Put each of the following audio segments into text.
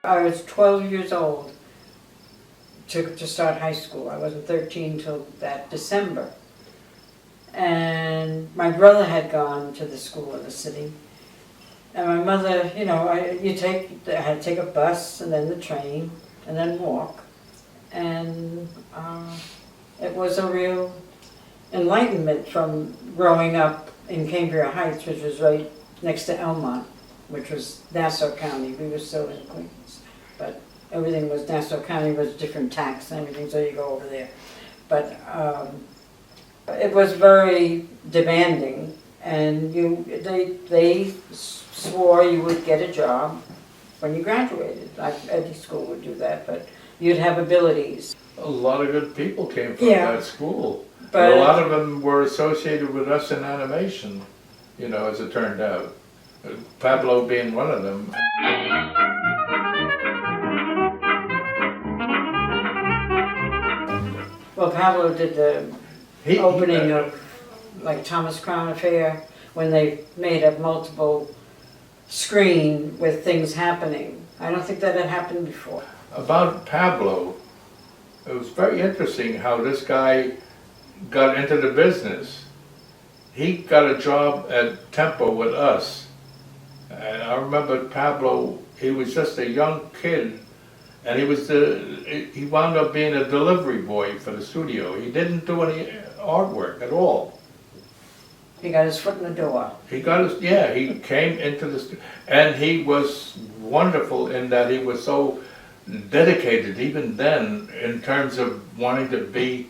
I was 12 years old to start high school. I wasn't 13 till that December. And my brother had gone to the school in the city. And my mother, you know, I had to take a bus and then the train and then walk. And it was a real enlightenment from growing up in Cambria Heights, which was right next to Elmont, which was Nassau County. We were still in Queens, but everything was Nassau County was different tax and everything, so you go over there. But it was very demanding, and they swore you would get a job when you graduated. Any school would do that, but you'd have abilities. A lot of good people came from Yeah. that school. But a lot of them were associated with us in animation, you know, as it turned out. Pablo being one of them. Well, Pablo did the opening of like Thomas Crown Affair when they made a multiple screen with things happening. I don't think that had happened before. About Pablo, it was very interesting how this guy got into the business. He got a job at Tempo with us. And I remember Pablo, he was just a young kid, and he wound up being a delivery boy for the studio. He didn't do any artwork at all. He got his foot in the door. He came into the studio, and he was wonderful in that he was so dedicated even then in terms of wanting to be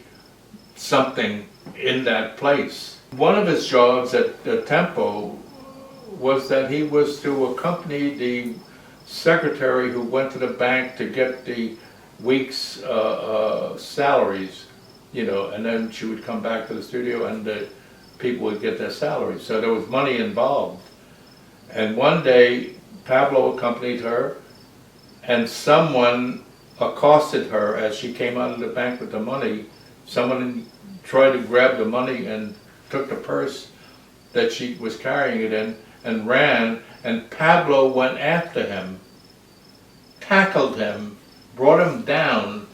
something in that place. One of his jobs at the Tempo was that he was to accompany the secretary who went to the bank to get the week's salaries, you know, and then she would come back to the studio and the people would get their salaries. So there was money involved. And one day Pablo accompanied her, and someone accosted her as she came out of the bank with the money. Someone tried to grab the money and took the purse that she was carrying it in and ran, and Pablo went after him, tackled him, brought him down,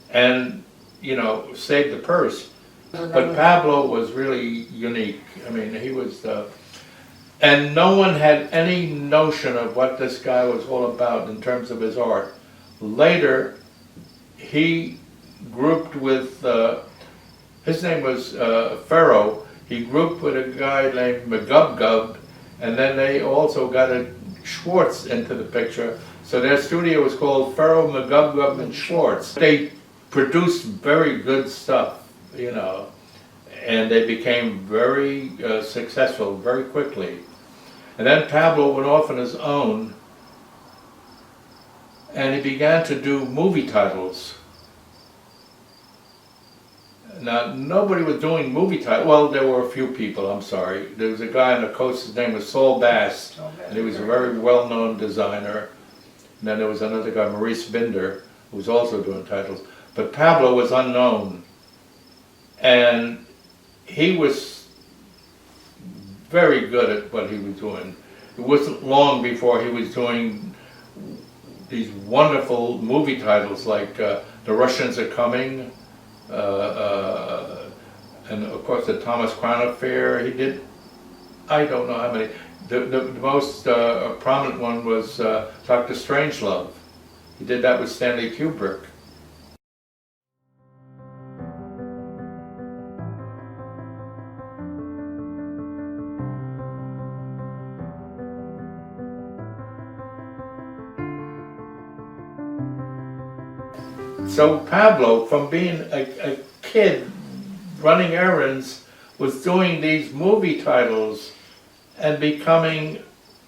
and, you know, saved the purse. But Pablo was really unique. I mean, he was and no one had any notion of what this guy was all about in terms of his art. Later, he grouped with, his name was Pharaoh. He grouped with a guy named McGubgub, and then they also got a Schwartz into the picture. So their studio was called Pharaoh, McGubgub, and Schwartz. They produced very good stuff, you know, and they became very successful very quickly. And then Pablo went off on his own, and he began to do movie titles. Now, nobody was doing movie titles. Well, there were a few people, I'm sorry. There was a guy on the coast, his name was Saul Bass, and he was a very well-known designer. And then there was another guy, Maurice Binder, who was also doing titles. But Pablo was unknown, and he was very good at what he was doing. It wasn't long before he was doing these wonderful movie titles like The Russians Are Coming, and of course the Thomas Crown Affair. He did, I don't know how many. The most prominent one was Dr. Strangelove. He did that with Stanley Kubrick. So Pablo, from being a kid running errands, was doing these movie titles and becoming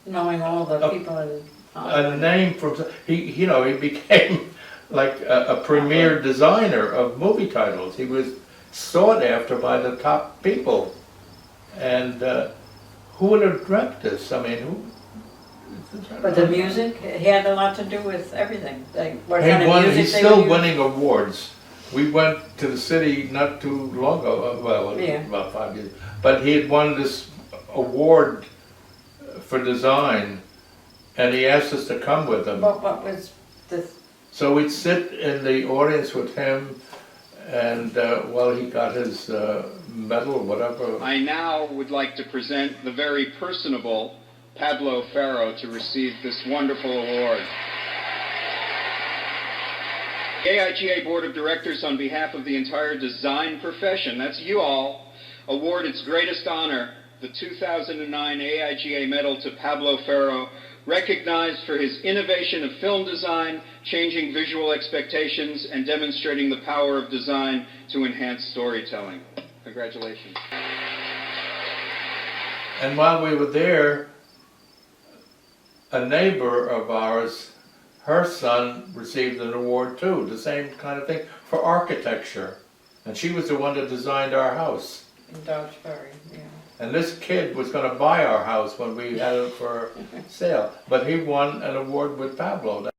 Knowing all the people in a name from he became like a premier designer of movie titles. He was sought after by the top people, and who would have dreamt this? I mean, who? But the music, he had a lot to do with everything. Like what kind of music he's they still would use. winning awards. We went to the city not too long ago, well, Yeah. about 5 years, but he had won this award for design and he asked us to come with him. What was the, So we'd sit in the audience with him, and well, he got his medal, whatever. I now would like to present the very personable Pablo Ferro to receive this wonderful award. The AIGA Board of Directors, on behalf of the entire design profession, that's you all, award its greatest honor, the 2009 AIGA Medal to Pablo Ferro, recognized for his innovation of film design, changing visual expectations, and demonstrating the power of design to enhance storytelling. Congratulations. And while we were there, a neighbor of ours, her son received an award too, the same kind of thing, for architecture. And she was the one that designed our house. in Dodge Ferry, yeah. And this kid was going to buy our house when we had it for sale. But he won an award with Pablo.